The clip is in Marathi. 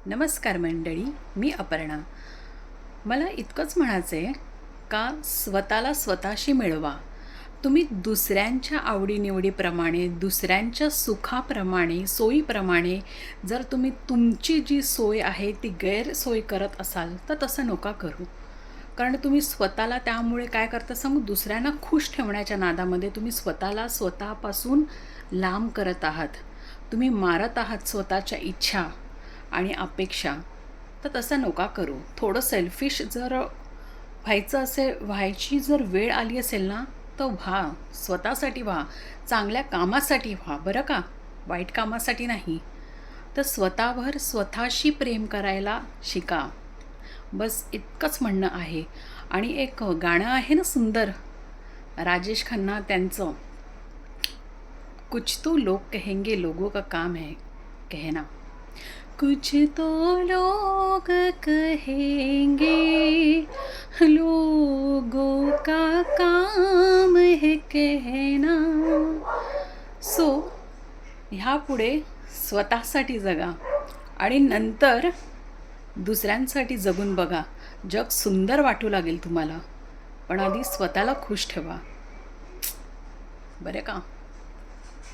नमस्कार मंडळी, मी अपर्णा. मला इतकंच म्हणायचं आहे का स्वतःला स्वतःशी मिळवा. तुम्ही दुसऱ्यांच्या आवडीनिवडीप्रमाणे, दुसऱ्यांच्या सुखाप्रमाणे, सोयीप्रमाणे जर तुम्ही तुमची जी सोय आहे ती गैरसोय करत असाल तर तसं नका करू. कारण तुम्ही स्वतःला त्यामुळे काय करता सांगू, दुसऱ्यांना खुश ठेवण्याच्या नादामध्ये तुम्ही स्वतःला स्वतःपासून लांब करत आहात. तुम्ही मारत आहात स्वतःच्या इच्छा आणि अपेक्षा. तर तसं नका करू. थोडं सेल्फिश जर व्हायची जर वेळ आली असेल ना, तर व्हा. स्वतःसाठी व्हा, चांगल्या कामासाठी व्हा बरं का, वाईट कामासाठी नाही. तर स्वतःवर स्वतःशी प्रेम करायला शिका. बस इतकंच म्हणणं आहे. आणि एक गाणं आहे ना सुंदर, राजेश खन्ना त्यांचं, कुछ तो लोग कहेंगे लोगों का काम है कहना. कुछ तो लोग कहेंगे लोगों का काम है कहना. सो ह्यापुढे स्वतःसाठी जगा आणि नंतर दुसऱ्यांसाठी जगून बघा. जग सुंदर वाटू लागेल तुम्हाला. पण आधी स्वतःला खुश ठेवा बरे का.